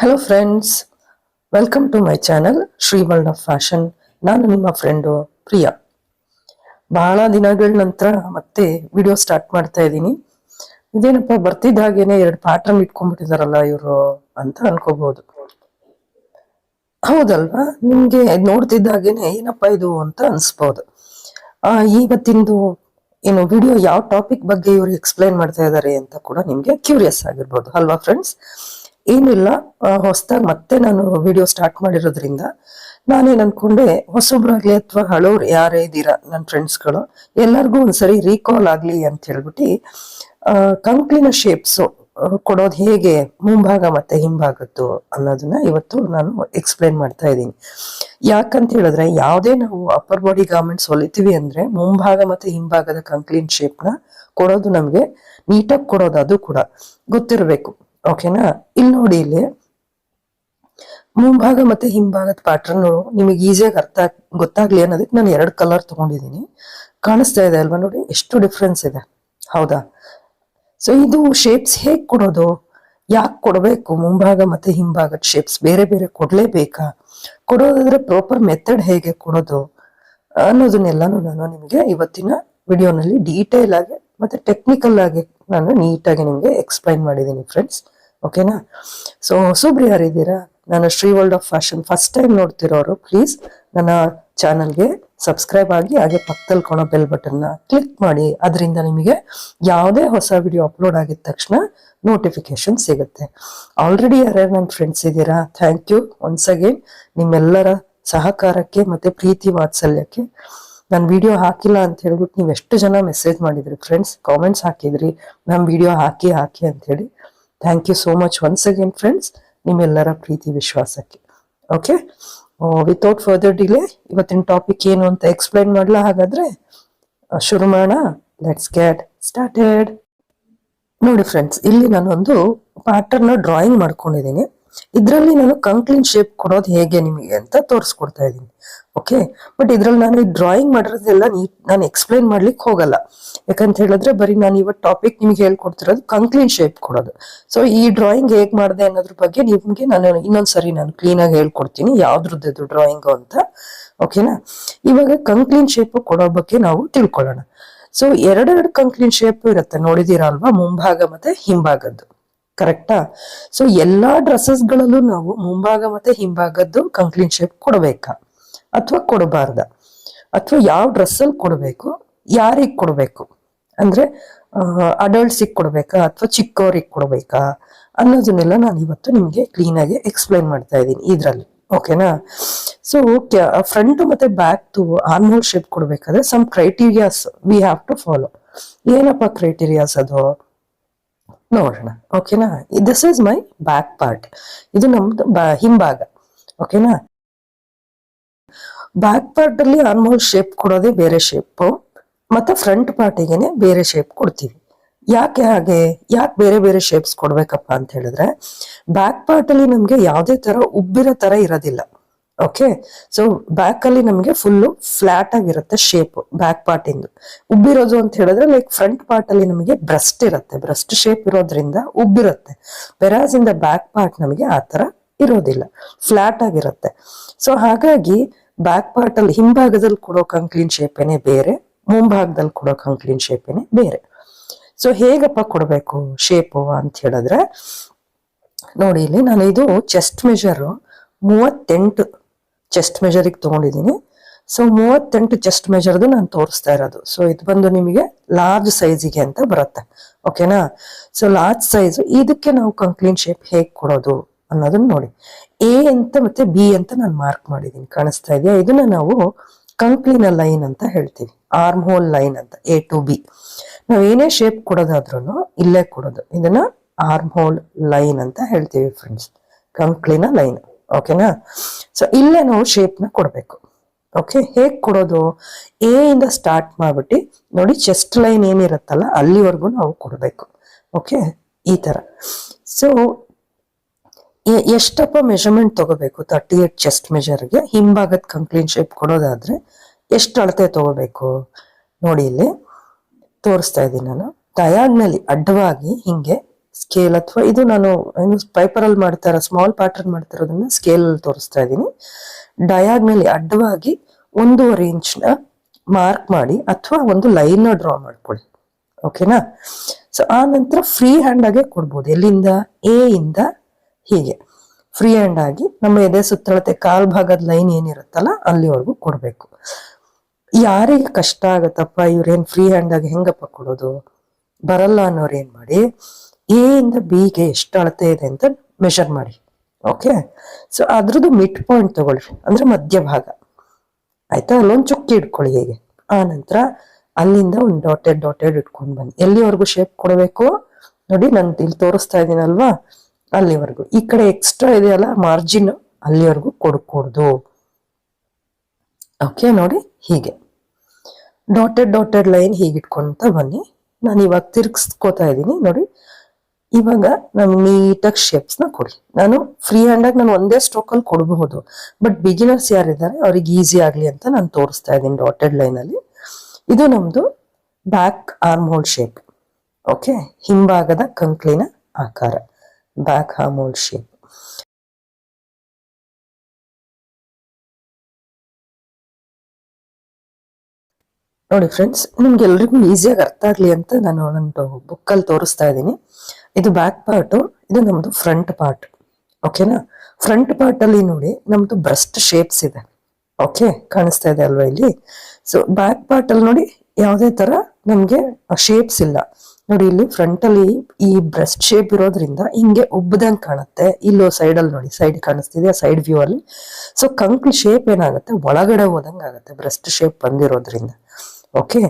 Hello friends, welcome to my channel Shri world of fashion. ನಾನು ನಿಮ್ಮ friend Priya. ಬಹಳ ದಿನಗಳ ನಂತರ ಮತ್ತೆ ವಿಡಿಯೋ ಸ್ಟಾರ್ಟ್ ಮಾಡ್ತಾ ಇದ್ದೀನಿ. ಇದೇನಪ್ಪ ಬರ್ತಿದ್ದ ಹಾಗೇನೆ 2 ಪ್ಯಾಟರ್ನ್ ಇಟ್ಕೊಂಡ್ಬಿಟ್ಟಿದಾರಲ್ಲ ಇವರು ಅಂತ ಅನ್ಕೋಬಹುದು. ಹೌದಲ್ವಾ? ನಿಮ್ಗೆ ನೋಡ್ತಿದ್ದ ಹಾಗೇನೆ ಏನಪ್ಪಾ ಇದು ಅಂತ ಅನ್ಸ್ಬೋದು. ಇವತ್ತಿಂದು ಏನು ವಿಡಿಯೋ ಯಾವ ಟಾಪಿಕ್ ಬಗ್ಗೆ ಇವರು ಎಕ್ಸ್ಪ್ಲೈನ್ ಮಾಡ್ತಾ ಇದ್ದಾರೆ ಅಂತ ಕೂಡ ನಿಮ್ಗೆ ಕ್ಯೂರಿಯಸ್ ಆಗಿರ್ಬೋದು ಅಲ್ವಾ ಫ್ರೆಂಡ್ಸ್? ಏನಿಲ್ಲ, ಹೊಸದಾಗಿ ಮತ್ತೆ ನಾನು ವಿಡಿಯೋ ಸ್ಟಾರ್ಟ್ ಮಾಡಿರೋದ್ರಿಂದ ನಾನೇನ್ ಅನ್ಕೊಂಡೆ, ಹೊಸೊಬ್ರಾಗ್ಲಿ ಅಥವಾ ಹಳೋರು ಯಾರೇ ಇದ್ದೀರಾ ನನ್ನ ಫ್ರೆಂಡ್ಸ್ಗಳು ಎಲ್ಲರಿಗೂ ಒಂದ್ಸರಿ ರೀಕಾಲ್ ಆಗ್ಲಿ ಅಂತ ಹೇಳ್ಬಿಟ್ಟು ಕಂಕ್ಲಿನ ಶೇಪ್ಸ್ ಕೊಡೋದು ಹೇಗೆ, ಮುಂಭಾಗ ಮತ್ತೆ ಹಿಂಭಾಗದ್ದು ಅನ್ನೋದನ್ನ ಇವತ್ತು ನಾನು ಎಕ್ಸ್ಪ್ಲೈನ್ ಮಾಡ್ತಾ ಇದ್ದೀನಿ. ಯಾಕಂತ ಹೇಳಿದ್ರೆ, ಯಾವುದೇ ನಾವು ಅಪ್ಪರ್ ಬಾಡಿ ಗಾರ್ಮೆಂಟ್ಸ್ ಹೊಲಿತೀವಿ ಅಂದ್ರೆ ಮುಂಭಾಗ ಮತ್ತೆ ಹಿಂಭಾಗದ ಕಂಕ್ಲಿನ್ ಶೇಪ್ ನ ಕೊಡೋದು ನಮ್ಗೆ ನೀಟಾಗಿ ಕೊಡೋದು ಅದು ಕೂಡ ಗೊತ್ತಿರಬೇಕು. ಓಕೆನಾ? ಇಲ್ಲಿ ನೋಡಿ, ಇಲ್ಲಿ ಮುಂಭಾಗ ಮತ್ತೆ ಹಿಂಭಾಗದ ಪ್ಯಾಟರ್ನ್ ನಿಮಗೆ ಈಸಿಯಾಗಿ ಗೊತ್ತಾಗ್ಲಿ ಅನ್ನೋದಕ್ಕೆ ನಾನು 2 ಕಲರ್ ತಗೊಂಡಿದ್ದೀನಿ. ಕಾಣಿಸ್ತಾ ಇದೆ ಅಲ್ವಾ? ನೋಡಿ ಎಷ್ಟು ಡಿಫ್ರೆನ್ಸ್ ಇದೆ, ಹೌದಾ? ಸೊ ಇದು ಶೇಪ್ಸ್ ಹೇಗ್ ಕೊಡೋದು, ಯಾಕೆ ಕೊಡಬೇಕು, ಮುಂಭಾಗ ಮತ್ತೆ ಹಿಂಭಾಗದ ಶೇಪ್ಸ್ ಬೇರೆ ಬೇರೆ ಕೊಡ್ಲೇಬೇಕಾ, ಕೊಡೋದಾದ್ರೆ ಪ್ರಾಪರ್ ಮೆಥಡ್ ಹೇಗೆ ಕೊಡೋದು ಅನ್ನೋದನ್ನೆಲ್ಲಾನು ನಾನು ನಿಮಗೆ ಇವತ್ತಿನ ವಿಡಿಯೋನಲ್ಲಿ ಡೀಟೇಲ್ ಆಗಿ ಮತ್ತೆ ಟೆಕ್ನಿಕಲ್ ಆಗಿ ನಾನು ನೀಟಾಗಿ ನಿಮ್ಗೆ ಎಕ್ಸ್ಪ್ಲೈನ್ ಮಾಡಿದ್ದೀನಿ ಫ್ರೆಂಡ್ಸ್. ಓಕೆನಾ? ಸೊ ಹೊಸಬ್ರು ಯಾರಿದ್ದೀರಾ, ನಾನು Shri world of fashion first time ನೋಡ್ತಿರೋರು ಪ್ಲೀಸ್ ನನ್ನ ಚಾನಲ್ಗೆ ಸಬ್ಸ್ಕ್ರೈಬ್ ಆಗಿ, ಹಾಗೆ ಪಕ್ಕದಲ್ಲಿ ಕಾಣೋ ಬೆಲ್ ಬಟನ್ನ ಕ್ಲಿಕ್ ಮಾಡಿ. ಅದರಿಂದ ನಿಮಗೆ ಯಾವುದೇ ಹೊಸ ವಿಡಿಯೋ ಅಪ್ಲೋಡ್ ಆಗಿದ ತಕ್ಷಣ ನೋಟಿಫಿಕೇಶನ್ ಸಿಗುತ್ತೆ. ಆಲ್ರೆಡಿ ಯಾರ್ಯಾರು ನನ್ನ ಫ್ರೆಂಡ್ಸ್ ಇದ್ದೀರಾ, ಥ್ಯಾಂಕ್ ಯು ಒನ್ಸ್ ಅಗೇನ್. ನಿಮ್ಮೆಲ್ಲರ ಸಹಕಾರಕ್ಕೆ ಮತ್ತೆ ಪ್ರೀತಿ ವಾತ್ಸಲ್ಯಕ್ಕೆ. ನಾನು ವಿಡಿಯೋ ಹಾಕಿಲ್ಲ ಅಂತ ಹೇಳ್ಬಿಟ್ಟು ನೀವು ಎಷ್ಟು ಜನ ಮೆಸೇಜ್ ಮಾಡಿದ್ರಿ ಫ್ರೆಂಡ್ಸ್, ಕಾಮೆಂಟ್ಸ್ ಹಾಕಿದ್ರಿ ನಮ್ಮ ವಿಡಿಯೋ ಹಾಕಿ ಅಂತ ಹೇಳಿ. Thank you so much once again friends, ನಿಮ್ಮೆಲ್ಲರ ಪ್ರೀತಿ ವಿಶ್ವಾಸಕ್ಕೆ. ಓಕೆ, ವಿತೌಟ್ ಫರ್ದರ್ ಡಿಲೇ ಇವತ್ತಿನ ಟಾಪಿಕ್ ಏನು ಅಂತ ಎಕ್ಸ್ಪ್ಲೈನ್ ಮಾಡ್ಲಾ? ಹಾಗಾದ್ರೆ ಶುರು ಮಾಡೋಣ. Let's get started. ನೋಡಿ ಫ್ರೆಂಡ್ಸ್, ಇಲ್ಲಿ ನಾನೊಂದು ಪ್ಯಾಟರ್ನ್ ಡ್ರಾಯಿಂಗ್ ಮಾಡ್ಕೊಂಡಿದ್ದೀನಿ. ಇದರಲ್ಲಿ ನಾನು ಕಂಕ್ಲಿನ್ ಶೇಪ್ ಕೊಡೋದು ಹೇಗೆ ನಿಮಗೆ ಅಂತ ತೋರಿಸ್ಕೊಡ್ತಾ ಇದ್ದೀನಿ. ಓಕೆ, ಬಟ್ ಇದ್ರಲ್ಲಿ ನಾನು ಈ ಡ್ರಾಯಿಂಗ್ ಮಾಡಿರೋದೆಲ್ಲ ನಾನು ಎಕ್ಸ್ಪ್ಲೈನ್ ಮಾಡ್ಲಿಕ್ಕೆ ಹೋಗಲ್ಲ. ಯಾಕಂತ ಹೇಳಿದ್ರೆ ಬರೀ ನಾನು ಇವತ್ತು ಟಾಪಿಕ್ ನಿಮ್ಗೆ ಹೇಳ್ಕೊಡ್ತಿರೋದು ಕಂಕ್ಲಿನ್ ಶೇಪ್ ಕೊಡೋದು. ಸೊ ಈ ಡ್ರಾಯಿಂಗ್ ಹೇಗ್ ಮಾಡಿದೆ ಅನ್ನೋದ್ರ ಬಗ್ಗೆ ನಿಮ್ಗೆ ನಾನು ಇನ್ನೊಂದ್ಸರಿ ನಾನು ಕ್ಲೀನ್ ಆಗಿ ಹೇಳ್ಕೊಡ್ತೀನಿ ಯಾವ್ದ್ರದ್ದು ಡ್ರಾಯಿಂಗ್ ಅಂತ. ಓಕೆನಾ? ಇವಾಗ ಕಂಕ್ಲಿನ್ ಶೇಪ್ ಕೊಡೋ ಬಗ್ಗೆ ನಾವು ತಿಳ್ಕೊಳ್ಳೋಣ. ಸೊ 2 ಕಂಕ್ಲಿನ್ ಶೇಪ್ ಇರುತ್ತೆ, ನೋಡಿದೀರಾ ಅಲ್ವಾ? ಮುಂಭಾಗ ಮತ್ತೆ ಹಿಂಭಾಗದ್ದು, ಕರೆಕ್ಟಾ? ಸೊ ಎಲ್ಲಾ ಡ್ರೆಸ್ಸಸ್ ಗಳಲ್ಲೂ ನಾವು ಮುಂಭಾಗ ಮತ್ತೆ ಹಿಂಭಾಗದ್ದು ಕಂಕ್ಲಿನ್ ಶೇಪ್ ಕೊಡಬೇಕಾ ಅಥವಾ ಕೊಡಬಾರ್ದ, ಅಥವಾ ಯಾವ ಡ್ರೆಸ್ ಅಲ್ಲಿ ಕೊಡಬೇಕು, ಯಾರಿಗ್ ಕೊಡಬೇಕು ಅಂದ್ರೆ ಅಡಲ್ಟ್ಸಿಗೆ ಕೊಡ್ಬೇಕಾ ಅಥವಾ ಚಿಕ್ಕವ್ರಿಗೆ ಕೊಡ್ಬೇಕಾ ಅನ್ನೋದನ್ನೆಲ್ಲ ನಾನು ಇವತ್ತು ನಿಮ್ಗೆ ಕ್ಲೀನ್ ಆಗಿ ಎಕ್ಸ್ಪ್ಲೈನ್ ಮಾಡ್ತಾ ಇದ್ದೀನಿ ಇದ್ರಲ್ಲಿ. ಓಕೆನಾ? ಸೊ ಫ್ರಂಟ್ ಮತ್ತೆ ಬ್ಯಾಕ್ ಆರ್ಮ್ ಶೇಪ್ ಕೊಡ್ಬೇಕಾದ್ರೆ some criterias we have to follow. ಏನಪ್ಪ ಕ್ರೈಟೀರಿಯಾಸ್ ಅದು ನೋಡೋಣ. ಓಕೆನಾ? This is my back part, ಇದು ನಮ್ದು ಹಿಂಭಾಗ. ಓಕೆನಾ? ಬ್ಯಾಕ್ ಪಾರ್ಟ್ ಅಲ್ಲಿ ಆರ್ಮ್ ಶೇಪ್ ಕೊಡೋದೇ ಬೇರೆ ಶೇಪ್, ಮತ್ತೆ ಫ್ರಂಟ್ ಪಾರ್ಟಿಗೆನೆ ಬೇರೆ ಶೇಪ್ ಕೊಡ್ತೀವಿ. ಯಾಕೆ ಹಾಗೆ, ಯಾಕೆ ಬೇರೆ ಬೇರೆ ಶೇಪ್ಸ್ ಕೊಡ್ಬೇಕಪ್ಪ ಅಂತ ಹೇಳಿದ್ರೆ, ಬ್ಯಾಕ್ ಪಾರ್ಟ್ ಅಲ್ಲಿ ನಮ್ಗೆ ಯಾವುದೇ ತರ ಉಬ್ಬಿರೋ ತರ ಇರೋದಿಲ್ಲ. ಓಕೆ, ಸೊ ಬ್ಯಾಕ್ ಅಲ್ಲಿ ನಮ್ಗೆ ಫುಲ್ಲು ಫ್ಲಾಟ್ ಆಗಿರುತ್ತೆ ಶೇಪ್ ಬ್ಯಾಕ್ ಪಾರ್ಟ್ ಇಂದು. ಉಬ್ಬಿರೋದು ಅಂತ ಹೇಳಿದ್ರೆ ಲೈಕ್ ಫ್ರಂಟ್ ಪಾರ್ಟ್ ಅಲ್ಲಿ ನಮಗೆ ಬ್ರೆಸ್ಟ್ ಇರುತ್ತೆ, ಬ್ರೆಸ್ಟ್ ಶೇಪ್ ಇರೋದ್ರಿಂದ ಉಬ್ಬಿರುತ್ತೆ. ವೆರಾಸ್ ಇನ್ ದ ಬ್ಯಾಕ್ ಪಾರ್ಟ್ ನಮಗೆ ಆ ತರ ಇರೋದಿಲ್ಲ, ಫ್ಲಾಟ್ ಆಗಿರುತ್ತೆ. ಸೊ ಹಾಗಾಗಿ ಬ್ಯಾಕ್ ಪಾರ್ಟ್ ಅಲ್ಲಿ ಹಿಂಭಾಗದಲ್ಲಿ ಕೊಡೋ ಕಂಕ್ಲಿನ್ ಶೇಪೇನೆ ಬೇರೆ, ಮುಂಭಾಗದಲ್ಲಿ ಕೊಡೋ ಕಂಕ್ಲಿನ್ ಶೇಪೇನೆ ಬೇರೆ. ಸೊ ಹೇಗಪ್ಪ ಕೊಡ್ಬೇಕು ಶೇಪು ಅಂತ ಹೇಳಿದ್ರೆ, ನೋಡಿ ಇಲ್ಲಿ ನಾನು ಇದು ಚೆಸ್ಟ್ ಮೆಜರ್ 38 ಚೆಸ್ಟ್ ಮೆಜರಿಗೆ ತಗೊಂಡಿದ್ದೀನಿ. ಸೊ 38 ಚೆಸ್ಟ್ ಮೆಜರ್ದು ನಾನು ತೋರಿಸ್ತಾ ಇರೋದು. ಸೊ ಇದು ಬಂದು ನಿಮಗೆ ಲಾರ್ಜ್ ಸೈಜಿಗೆ ಅಂತ ಬರುತ್ತೆ. ಓಕೆನಾ? ಸೊ ಲಾರ್ಜ್ ಸೈಜ್ ಇದಕ್ಕೆ ನಾವು ಕಂಕ್ಲಿನ್ ಶೇಪ್ ಹೇಗ್ ಕೊಡೋದು ಅನ್ನೋದನ್ನ ನೋಡಿ. ಎ ಅಂತ ಮತ್ತೆ ಬಿ ಅಂತ ನಾನು ಮಾರ್ಕ್ ಮಾಡಿದ್ದೀನಿ, ಕಾಣಿಸ್ತಾ ಇದೆಯಾ? ಇದನ್ನ ನಾವು ಕಂಕ್ಲಿನ ಲೈನ್ ಅಂತ ಹೇಳ್ತೀವಿ, ಆರ್ಮ್ ಹೋಲ್ ಲೈನ್ ಅಂತ. ಎ ಟು ಬಿ ನಾವ್ ಏನೇ ಶೇಪ್ ಕೊಡೋದಾದ್ರೂ ಇಲ್ಲೇ ಕೊಡೋದು, ಇದನ್ನ ಆರ್ಮ್ ಹೋಲ್ ಲೈನ್ ಅಂತ ಹೇಳ್ತೀವಿ ಫ್ರೆಂಡ್ಸ್, ಕಂಕ್ಲಿನ ಲೈನ್. ಓಕೆನಾ? ಸೊ ಇಲ್ಲೇ ನಾವು ಶೇಪ್ ನ ಕೊಡ್ಬೇಕು. ಓಕೆ, ಹೇಗ್ ಕೊಡೋದು? ಎ ಇಂದ ಸ್ಟಾರ್ಟ್ ಮಾಡ್ಬಿಟ್ಟು ನೋಡಿ, ಚೆಸ್ಟ್ ಲೈನ್ ಏನಿರುತ್ತಲ್ಲ ಅಲ್ಲಿವರೆಗೂ ನಾವು ಕೊಡ್ಬೇಕು. ಓಕೆ, ಈ ತರ. ಸೊ ಎಷ್ಟಪ್ಪ ಮೆಜರ್ಮೆಂಟ್ ತಗೋಬೇಕು? 38 ಚೆಸ್ಟ್ ಮೆಜರ್ಗೆ ಹಿಂಭಾಗದ ಕಂಕ್ಲಿನ್ ಶೇಪ್ ಕೊಡೋದಾದ್ರೆ ಎಷ್ಟು ಅಳತೆ ತಗೋಬೇಕು ನೋಡಿ, ಇಲ್ಲಿ ತೋರಿಸ್ತಾ ಇದ್ದೀನಿ ನಾನು. ಡಯಾಗ್ನಲಿ ಅಡ್ಡವಾಗಿ ಹಿಂಗೆ ಸ್ಕೇಲ್ ಅಥವಾ ಇದು ನಾನು ಏನು ಪೈಪರ್ ಅಲ್ಲಿ ಮಾಡ್ತಾರ ಸ್ಮಾಲ್ ಪ್ಯಾಟರ್ನ್ ಮಾಡ್ತಿರೋದನ್ನ ಸ್ಕೇಲ್ ಅಲ್ಲಿ ತೋರಿಸ್ತಾ ಇದ್ದೀನಿ. ಡಯಾಗ್ನಲಿ ಅಡ್ಡವಾಗಿ 1.5 ಇಂಚ್ನ ಮಾರ್ಕ್ ಮಾಡಿ ಅಥವಾ ಒಂದು ಲೈನ್ ಡ್ರಾ ಮಾಡ್ಕೊಳ್ಳಿ. ಓಕೆನಾ? ಸೊ ಆ ನಂತರ ಫ್ರೀ ಹ್ಯಾಂಡ್ ಆಗಿ ಕೊಡ್ಬೋದು. ಎಲ್ಲಿಂದ? ಎ ಇಂದ ಹೀಗೆ ಫ್ರೀ ಹ್ಯಾಂಡ್ ಆಗಿ ನಮ್ಮ ಎದೆ ಸುತ್ತಳತೆ ಕಾಲ್ ಭಾಗದ ಲೈನ್ ಏನಿರುತ್ತಲ್ಲ ಅಲ್ಲಿವರೆಗೂ ಕೊಡ್ಬೇಕು. ಯಾರಿಗೆ ಕಷ್ಟ ಆಗತ್ತಪ್ಪ ಇವ್ರೇನ್ ಫ್ರೀ ಹ್ಯಾಂಡ್ ಆಗಿ ಹೆಂಗಪ್ಪ ಕೊಡೋದು ಬರಲ್ಲ ಅನ್ನೋರು ಏನ್ ಮಾಡಿ, ಎ ಇಂದ ಬಿಗೆ ಎಷ್ಟು ಅಳತೆ ಇದೆ ಅಂತ ಮೆಷರ್ ಮಾಡಿ. ಓಕೆ, ಸೊ ಅದ್ರದ್ದು ಮಿಡ್ ಪಾಯಿಂಟ್ ತಗೊಳ್ರಿ, ಅಂದ್ರೆ ಮಧ್ಯಭಾಗ. ಆಯ್ತಾ? ಅಲ್ಲೊಂದು ಚುಕ್ಕಿ ಇಟ್ಕೊಳ್ಳಿ ಹೇಗೆ. ಆ ನಂತರ ಅಲ್ಲಿಂದ ಒಂದು ಡಾಟೆಡ್ ಇಟ್ಕೊಂಡು ಬನ್ನಿ. ಎಲ್ಲಿವರೆಗೂ ಶೇಪ್ ಕೊಡಬೇಕು ನೋಡಿ, ನಾನು ಇಲ್ಲಿ ತೋರಿಸ್ತಾ ಇದ್ದೀನಲ್ವಾ, ಅಲ್ಲಿವರೆಗೂ. ಈ ಕಡೆ ಎಕ್ಸ್ಟ್ರಾ ಇದೆಯಲ್ಲ ಮಾರ್ಜಿನ್, ಅಲ್ಲಿವರೆಗೂ ಕೊಡ್ಕೊಡ್ದು. ಓಕೆ, ನೋಡಿ ಹೀಗೆ ಡಾಟೆಡ್ ಲೈನ್ ಹೀಗೆ ಇಟ್ಕೊಂತ ಬನ್ನಿ. ನಾನು ಇವಾಗ ತಿರ್ಗಿಸ್ಕೋತಾ ಇದ್ದೀನಿ ನೋಡಿ. ಇವಾಗ ನಮ್ಗೆ ನೀಟಾಗಿ ಶೇಪ್ಸ್ ನ ಕೊಡಿ. ನಾನು ಫ್ರೀ ಹ್ಯಾಂಡ್ ಆಗಿ ನಾನು ಒಂದೇ ಸ್ಟ್ರೋಕ್ ಅಲ್ಲಿ ಕೊಡಬಹುದು, ಬಟ್ ಬಿಗಿನರ್ಸ್ ಯಾರಿದ್ದಾರೆ ಅವ್ರಿಗೆ ಈಸಿ ಆಗ್ಲಿ ಅಂತ ನಾನು ತೋರಿಸ್ತಾ ಇದ್ದೀನಿ ಡಾಟೆಡ್ ಲೈನ್ ಅಲ್ಲಿ. ಇದು ನಮ್ದು back arm hole shape. Okay, ಹಿಂಭಾಗದ ಕಂಕ್ಲಿನ ಆಕಾರ, ಬ್ಯಾಕ್ ಆರ್ಮ್ ಹೋಲ್ ಶೇಪ್. ನೋಡಿ ಫ್ರೆಂಡ್ಸ್, ನಿಮ್ಗೆ ಎಲ್ರಿಗೂ ಈಸಿಯಾಗಿ ಅರ್ಥ ಆಗ್ಲಿ ಅಂತ ನಾನು ನನ್ನ ಬುಕ್ಕಲ್ಲಿ ತೋರಿಸ್ತಾ ಇದ್ದೀನಿ. ಇದು ಬ್ಯಾಕ್ ಪಾರ್ಟ್, ಇದು ನಮ್ದು ಫ್ರಂಟ್ ಪಾರ್ಟ್. ಓಕೆನಾ? ಫ್ರಂಟ್ ಪಾರ್ಟ್ ಅಲ್ಲಿ ನೋಡಿ ನಮ್ದು ಬ್ರೆಸ್ಟ್ ಶೇಪ್ಸ್ ಇದೆ. ಓಕೆ, ಕಾಣಿಸ್ತಾ ಇದೆ ಅಲ್ವಾ ಇಲ್ಲಿ? ಸೊ ಬ್ಯಾಕ್ ಪಾರ್ಟ್ ಅಲ್ಲಿ ನೋಡಿ ಯಾವುದೇ ತರ ನಮ್ಗೆ ಶೇಪ್ಸ್ ಇಲ್ಲ. ನೋಡಿ ಇಲ್ಲಿ ಫ್ರಂಟ್ ಅಲ್ಲಿ ಈ ಬ್ರೆಸ್ಟ್ ಶೇಪ್ ಇರೋದ್ರಿಂದ ಹಿಂಗೆ ಉಬ್ಬದಂಗ್ ಕಾಣುತ್ತೆ. ಇಲ್ಲೋ ಸೈಡ್ ಅಲ್ಲಿ ನೋಡಿ, ಸೈಡ್ ಕಾಣಿಸ್ತಿದೆ ಸೈಡ್ ವ್ಯೂ ಅಲ್ಲಿ. ಸೊ ಕಂಕ್ಲ್ ಶೇಪ್ ಏನಾಗುತ್ತೆ, ಒಳಗಡೆ ಹೋದಂಗ್ ಆಗುತ್ತೆ ಬ್ರೆಸ್ಟ್ ಶೇಪ್ ಬಂದಿರೋದ್ರಿಂದ. ಓಕೆ,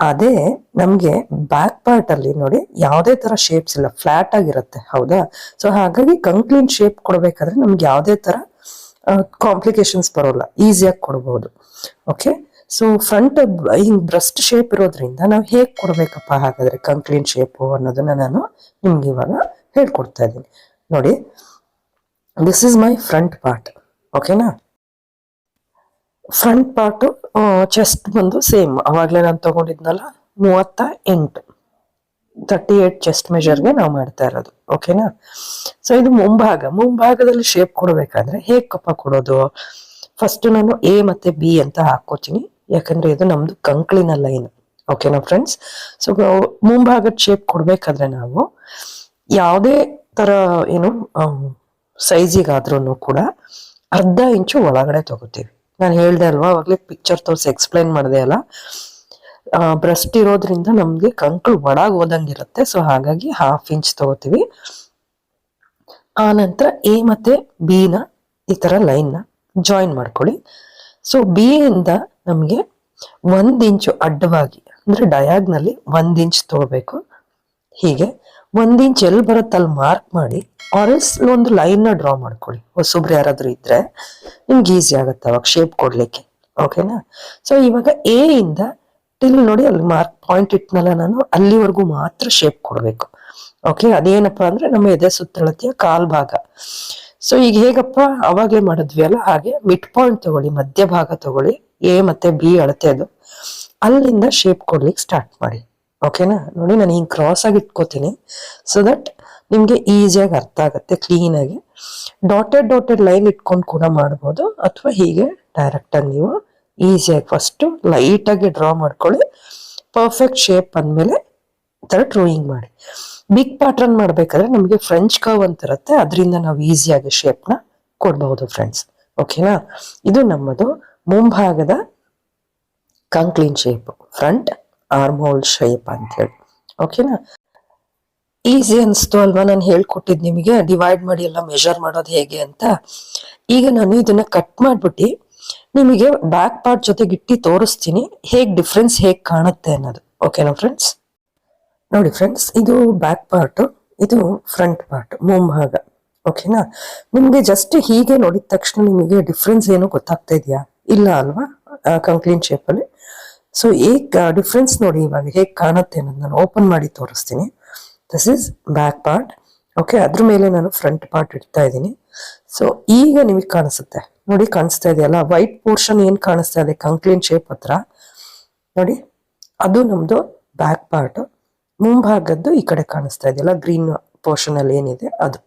ಅದೇ ನಮ್ಗೆ ಬ್ಯಾಕ್ ಪಾರ್ಟ್ ಅಲ್ಲಿ ನೋಡಿ ಯಾವುದೇ ತರ ಶೇಪ್ಸ್ ಇಲ್ಲ, ಫ್ಲಾಟ್ ಆಗಿರುತ್ತೆ. ಹೌದಾ? ಸೊ ಹಾಗಾಗಿ ಕಂಕ್ಲಿನ್ ಶೇಪ್ ಕೊಡ್ಬೇಕಾದ್ರೆ ನಮ್ಗೆ ಯಾವುದೇ ತರ ಕಾಂಪ್ಲಿಕೇಶನ್ಸ್ ಬರೋಲ್ಲ, ಈಸಿಯಾಗಿ ಕೊಡ್ಬೋದು. ಓಕೆ, ಸೊ ಫ್ರಂಟ್ ಹಿಂಗ್ ಬ್ರೆಸ್ಟ್ ಶೇಪ್ ಇರೋದ್ರಿಂದ ನಾವು ಹೇಗ್ ಕೊಡ್ಬೇಕಪ್ಪ ಹಾಗಾದ್ರೆ ಕಂಕ್ಲಿನ್ ಶೇಪ್ ಅನ್ನೋದನ್ನ ನಾನು ನಿಮ್ಗೆ ಇವಾಗ ಹೇಳ್ಕೊಡ್ತಾ ಇದ್ದೀನಿ. ನೋಡಿ, this is my front part. ಓಕೆನಾ? ಫ್ರಂಟ್ ಪಾರ್ಟ್ ಚೆಸ್ಟ್ ಬಂದು ಸೇಮ್ ಅವಾಗ್ಲೇ ನಾನು ತಗೊಂಡಿದ್ನಲ್ಲ 38 ಚೆಸ್ಟ್ ಮೆಜರ್ಗೆ ನಾವು ಮಾಡ್ತಾ ಇರೋದು. ಓಕೆನಾ? ಸೊ ಇದು ಮುಂಭಾಗದಲ್ಲಿ ಶೇಪ್ ಕೊಡ್ಬೇಕಾದ್ರೆ ಹೇಗ್ ಕಪ್ಪ ಕೊಡೋದು? ಫಸ್ಟ್ ನಾನು ಎ ಮತ್ತೆ ಬಿ ಅಂತ ಹಾಕೋತೀನಿ, ಯಾಕಂದ್ರೆ ಇದು ನಮ್ದು ಕಂಕ್ಳಿನ ಲೈನ್. ಓಕೆನಾ ಫ್ರೆಂಡ್ಸ್? ಸೊ ಮುಂಭಾಗದ ಶೇಪ್ ಕೊಡ್ಬೇಕಾದ್ರೆ ನಾವು ಯಾವುದೇ ತರ ಏನು ಸೈಜಿಗಾದ್ರೂ ಕೂಡ ಅರ್ಧ ಇಂಚು ಒಳಗಡೆ ತಗೋತೀವಿ. ನಾನು ಹೇಳ್ದೆ ಅಲ್ವಾ ಅವಾಗ್ಲೇ ಪಿಕ್ಚರ್ ತೋರಿಸಿ ಎಕ್ಸ್ಪ್ಲೈನ್ ಮಾಡಿದೆ ಅಲ್ಲ, ಬ್ರೆಸ್ಟ್ ಇರೋದ್ರಿಂದ ನಮ್ಗೆ ಕಂಕ್ಳು ಒಳಗ್ ಹೋದಂಗಿರುತ್ತೆ. ಸೊ ಹಾಗಾಗಿ 1/2 ಇಂಚ್ ತಗೋತೀವಿ. ಆ ನಂತರ ಎ ಮತ್ತೆ ಬಿ ನ ಈ ತರ ಲೈನ್ ನ ಜಾಯಿನ್ ಮಾಡ್ಕೊಳ್ಳಿ. ಸೊ ಬಿ ಇಂದ ನಮ್ಗೆ 1 ಇಂಚು ಅಡ್ಡವಾಗಿ ಅಂದ್ರೆ ಡಯಾಗ್ನಲ್ಲಿ 1 ಇಂಚ್ ತಗೋಬೇಕು. ಹೀಗೆ 1 ಇಂಚ್ ಎಲ್ಲಿ ಬರುತ್ತೆ ಅಲ್ಲಿ ಮಾರ್ಕ್ ಮಾಡಿ, ಆರೆಲ್ಸ್ ಒಂದು ಲೈನ್ ನ ಡ್ರಾ ಮಾಡ್ಕೊಳ್ಳಿ. ಹೊಸಬ್ರು ಯಾರಾದ್ರೂ ಇದ್ರೆ ನಿಮ್ಗೆ ಈಸಿ ಆಗುತ್ತೆ ಅವಾಗ ಶೇಪ್ ಕೊಡ್ಲಿಕ್ಕೆ. ಓಕೆನಾ? ಸೊ ಇವಾಗ ಎ ಇಂದ ಟಿಲ್ ನೋಡಿ ಅಲ್ಲಿ ಮಾರ್ಕ್ ಪಾಯಿಂಟ್ ಇಟ್ನಲ್ಲ ನಾನು, ಅಲ್ಲಿವರೆಗೂ ಮಾತ್ರ ಶೇಪ್ ಕೊಡ್ಬೇಕು. ಓಕೆ, ಅದೇನಪ್ಪಾ ಅಂದ್ರೆ ನಮ್ಮ ಎದೆ ಸುತ್ತಳತೆಯ ಕಾಲ್ ಭಾಗ. ಸೊ ಈಗ ಹೇಗಪ್ಪ ಅವಾಗ್ಲೇ ಮಾಡಿದ್ವಿ ಅಲ್ಲ, ಹಾಗೆ ಮಿಡ್ ಪಾಯಿಂಟ್ ತಗೊಳ್ಳಿ, ಮಧ್ಯಭಾಗ ತಗೊಳ್ಳಿ, ಎ ಮತ್ತೆ ಬಿ ಅಳತೆದು, ಅಲ್ಲಿಂದ ಶೇಪ್ ಕೊಡ್ಲಿಕ್ಕೆ ಸ್ಟಾರ್ಟ್ ಮಾಡಿ. ಓಕೆನಾ? ನೋಡಿ ನಾನು ಹಿಂಗ್ ಕ್ರಾಸ್ ಆಗಿ ಇಟ್ಕೋತೀನಿ, ಸೊ ದಟ್ ನಿಮ್ಗೆ ಈಸಿಯಾಗಿ ಅರ್ಥ ಆಗುತ್ತೆ ಕ್ಲೀನ್ ಆಗಿ. ಡಾಟೆಡ್ ಲೈನ್ ಇಟ್ಕೊಂಡು ಕೂಡ ಮಾಡ್ಬೋದು, ಅಥವಾ ಹೀಗೆ ಡೈರೆಕ್ಟ್ ಆಗಿ ನೀವು ಈಸಿಯಾಗಿ ಫಸ್ಟ್ ಲೈಟ್ ಆಗಿ ಡ್ರಾ ಮಾಡ್ಕೊಳ್ಳಿ. ಪರ್ಫೆಕ್ಟ್ ಶೇಪ್ ಅಂದ್ಮೇಲೆ ಈ ತರ ಡ್ರಾಯಿಂಗ್ ಮಾಡಿ. ಬಿಗ್ ಪ್ಯಾಟರ್ನ್ ಮಾಡ್ಬೇಕಾದ್ರೆ ನಮಗೆ ಫ್ರೆಂಚ್ ಕರ್ವ್ ಅಂತ ಇರುತ್ತೆ, ಅದರಿಂದ ನಾವು ಈಸಿಯಾಗಿ ಶೇಪ್ ನ ಕೊಡ್ಬಹುದು ಫ್ರೆಂಡ್ಸ್. ಓಕೆನಾ? ಇದು ನಮ್ಮದು ಮುಂಭಾಗದ ಕಂಕ್ಲೀನ್ shape, front arm hole shape ಅಂತ ಹೇಳಿ. ಓಕೆನಾ? ಈಸಿ ಅನ್ಸ್ತು ಅಲ್ವಾ ನಾನು ಹೇಳ್ಕೊಟ್ಟಿದ್ ನಿಮಗೆ, ಡಿವೈಡ್ ಮಾಡಿ ಎಲ್ಲ ಮೆಷರ್ ಮಾಡೋದು ಹೇಗೆ ಅಂತ. ಈಗ ನಾನು ಇದನ್ನ ಕಟ್ ಮಾಡ್ಬಿಟ್ಟು ನಿಮಗೆ ಬ್ಯಾಕ್ ಪಾರ್ಟ್ ಜೊತೆಗೆ ಇಟ್ಟು ತೋರಿಸ್ತೀನಿ, ಡಿಫ್ರೆನ್ಸ್ ಹೇಗ್ ಕಾಣುತ್ತೆ ಅನ್ನೋದು. ಓಕೆನಾ ಫ್ರೆಂಡ್ಸ್? ನೋಡಿ ಫ್ರೆಂಡ್ಸ್, ಇದು ಬ್ಯಾಕ್ ಪಾರ್ಟ್, ಇದು ಫ್ರಂಟ್ ಪಾರ್ಟ್, ಮುಂಭಾಗ. ಓಕೆನಾ? ನಿಮ್ಗೆ ಜಸ್ಟ್ ಹೀಗೆ ನೋಡಿದ ತಕ್ಷಣ ನಿಮಗೆ ಡಿಫ್ರೆನ್ಸ್ ಏನು ಗೊತ್ತಾಗ್ತಾ ಇದೆಯಾ? ಇಲ್ಲ ಅಲ್ವಾ ಕಂಕ್ಲೀನ್ ಶೇಪ್ ಅಲ್ಲಿ. ಸೊ ಡಿಫ್ರೆನ್ಸ್ ನೋಡಿ ಇವಾಗ ಹೇಗ್ ಕಾಣುತ್ತೆ ಅನ್ನೋದು ನಾನು ಓಪನ್ ಮಾಡಿ ತೋರಿಸ್ತೀನಿ. This is back part. Okay, ಅದ್ರ ಮೇಲೆ ನಾನು ಫ್ರಂಟ್ ಪಾರ್ಟ್ ಇಡ್ತಾ ಇದ್ದೀನಿ. ಸೊ ಈಗ ನಿಮಗೆ ಕಾಣಿಸುತ್ತೆ ನೋಡಿ, ಕಾಣಿಸ್ತಾ ಇದೆಯಲ್ಲ ವೈಟ್ ಪೋರ್ಷನ್ ಏನ್ ಕಾಣಿಸ್ತಾ ಇದೆ ಕಂಕ್ಲೀನ್ ಶೇಪ್ ಹತ್ರ ನೋಡಿ, ಅದು ನಮ್ದು ಬ್ಯಾಕ್ ಪಾರ್ಟ್. ಮುಂಭಾಗದ್ದು ಈ ಕಡೆ ಕಾಣಿಸ್ತಾ ಇದೆಯಲ್ಲ ಗ್ರೀನ್ ಪೋರ್ಷನ್ ಅಲ್ಲಿ ಏನಿದೆ ಅದು.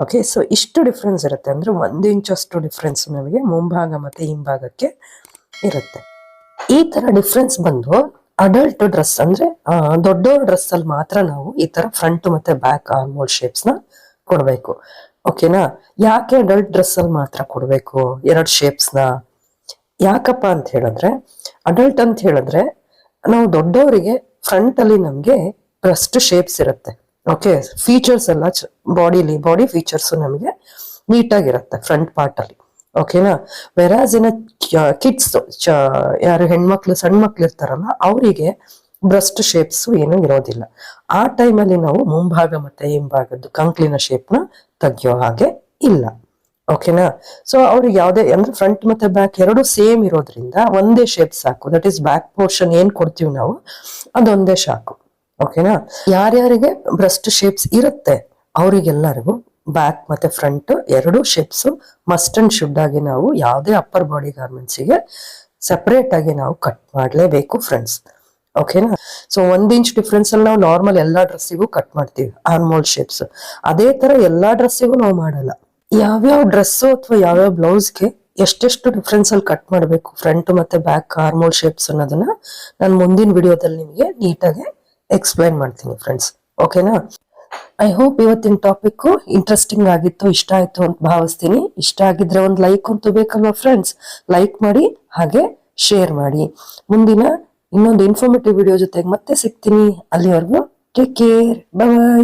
ಓಕೆ, ಸೊ ಇಷ್ಟು ಡಿಫ್ರೆನ್ಸ್ ಇರುತ್ತೆ, ಅಂದ್ರೆ 1 ಇಂಚಷ್ಟು ಡಿಫ್ರೆನ್ಸ್ ನಮಗೆ ಮುಂಭಾಗ ಮತ್ತೆ ಹಿಂಭಾಗಕ್ಕೆ ಇರುತ್ತೆ. ಈ ತರ ಡಿಫ್ರೆನ್ಸ್ ಬಂದು ಅಡಲ್ಟ್ ಡ್ರೆಸ್ ಅಂದ್ರೆ ದೊಡ್ಡವ್ರ ಡ್ರೆಸ್ ಅಲ್ಲಿ ಮಾತ್ರ ನಾವು ಈ ತರ ಫ್ರಂಟ್ ಮತ್ತೆ ಬ್ಯಾಕ್ ಆರ್ಮೋಲ್ ಶೇಪ್ಸ್ ನ ಕೊಡ್ಬೇಕು. ಓಕೆನಾ? ಯಾಕೆ ಅಡಲ್ಟ್ ಡ್ರೆಸ್ ಅಲ್ಲಿ ಮಾತ್ರ ಕೊಡ್ಬೇಕು 2 ಶೇಪ್ಸ್ ನ? ಯಾಕಪ್ಪ ಅಂತ ಹೇಳಿದ್ರೆ, ಅಡಲ್ಟ್ ಅಂತ ಹೇಳಿದ್ರೆ ನಾವು ದೊಡ್ಡವರಿಗೆ ಫ್ರಂಟ್ ಅಲ್ಲಿ ನಮ್ಗೆ ಬ್ರೆಸ್ಟ್ ಶೇಪ್ಸ್ ಇರುತ್ತೆ. ಓಕೆ, ಫೀಚರ್ಸ್ ಎಲ್ಲ ಬಾಡಿ ಫೀಚರ್ಸ್ ನಮಗೆ ನೀಟಾಗಿರುತ್ತೆ ಫ್ರಂಟ್ ಪಾರ್ಟ್ ಅಲ್ಲಿ. ಓಕೆನಾ? ವೆರಾಸ್ ಇನ್ ಕಿಡ್ಸ್, ಯಾರು ಹೆಣ್ಮಕ್ಳು ಸಣ್ಣ ಮಕ್ಳು ಇರ್ತಾರಲ್ಲ ಅವರಿಗೆ ಬ್ರೆಸ್ಟ್ ಶೇಪ್ಸ್ ಏನು ಇರೋದಿಲ್ಲ. ಆ ಟೈಮಲ್ಲಿ ನಾವು ಮುಂಭಾಗ ಮತ್ತೆ ಹಿಂಭಾಗದ್ದು ಕಂಕ್ಲಿನ ಶೇಪ್ ನ ತೆಗಿಯೋ ಹಾಗೆ ಇಲ್ಲ. ಓಕೆನಾ? ಸೊ ಅವ್ರಿಗೆ ಯಾವ್ದೇ ಅಂದ್ರೆ ಫ್ರಂಟ್ ಮತ್ತೆ ಬ್ಯಾಕ್ ಎರಡು ಸೇಮ್ ಇರೋದ್ರಿಂದ ಒಂದೇ ಶೇಪ್ ಸಾಕು. ದಟ್ ಈಸ್ ಬ್ಯಾಕ್ ಪೋರ್ಷನ್ ಏನ್ ಕೊಡ್ತೀವಿ ನಾವು ಅದೊಂದೇ ಸಾಕು. ಓಕೆನಾ? ಯಾರ್ಯಾರಿಗೆ ಬ್ರೆಸ್ಟ್ ಶೇಪ್ಸ್ ಇರುತ್ತೆ ಅವರಿಗೆಲ್ಲರಿಗೂ ಬ್ಯಾಕ್ ಮತ್ತೆ ಫ್ರಂಟ್ ಎರಡು ಶೇಪ್ಸ್ ಮಸ್ಟ್ ಅಂಡ್ ಶುಡ್ ಆಗಿ ನಾವು ಯಾವುದೇ ಅಪ್ಪರ್ ಬಾಡಿ ಗಾರ್ಮೆಂಟ್ಸ್ ಗೆ ಸೆಪರೇಟ್ ಆಗಿ ನಾವು ಕಟ್ ಮಾಡ್ಲೇಬೇಕು ಫ್ರೆಂಡ್ಸ್. ಓಕೆನಾ? ಸೊ 1 ಇಂಚ್ ಡಿಫ್ರೆನ್ಸ್ ಅಲ್ಲಿ ನಾವು ನಾರ್ಮಲ್ ಎಲ್ಲಾ ಡ್ರೆಸ್ಸಿಗೂ ಕಟ್ ಮಾಡ್ತೀವಿ ಆರ್ಮೋಲ್ ಶೇಪ್ಸ್. ಅದೇ ತರ ಎಲ್ಲಾ ಡ್ರೆಸ್ಸಿಗೂ ನಾವು ಮಾಡಲ್ಲ. ಯಾವ್ಯಾವ ಡ್ರೆಸ್ ಅಥವಾ ಯಾವ್ಯಾವ ಬ್ಲೌಸ್ಗೆ ಎಷ್ಟೆಷ್ಟು ಡಿಫ್ರೆನ್ಸ್ ಅಲ್ಲಿ ಕಟ್ ಮಾಡಬೇಕು ಫ್ರಂಟ್ ಮತ್ತೆ ಬ್ಯಾಕ್ ಆರ್ಮೋಲ್ ಶೇಪ್ಸ್ ಅನ್ನೋದನ್ನ ನಾನು ಮುಂದಿನ ವಿಡಿಯೋದಲ್ಲಿ ನಿಮಗೆ ನೀಟಾಗಿ ಎಕ್ಸ್ಪ್ಲೈನ್ ಮಾಡ್ತೀನಿ ಫ್ರೆಂಡ್ಸ್. ಓಕೆನಾ? ಐ ಹೋಪ್ ಇವತ್ತಿನ ಟಾಪಿಕ್ ಇಂಟ್ರೆಸ್ಟಿಂಗ್ ಆಗಿತ್ತು, ಇಷ್ಟ ಆಯ್ತು ಅಂತ ಭಾವಿಸ್ತೀನಿ. ಇಷ್ಟ ಆಗಿದ್ರೆ ಒಂದು ಲೈಕ್ ಅಂತೂ ಬೇಕಲ್ವಾ ಫ್ರೆಂಡ್ಸ್? ಲೈಕ್ ಮಾಡಿ ಹಾಗೆ ಶೇರ್ ಮಾಡಿ. ಮುಂದಿನ ಇನ್ನೊಂದು ಇನ್ಫಾರ್ಮೇಟಿವ್ ವಿಡಿಯೋ ಜೊತೆಗೆ ಮತ್ತೆ ಸಿಗ್ತೀನಿ. ಅಲ್ಲಿವರೆಗೂ ಟೇಕ್ ಕೇರ್, ಬಾಯ್.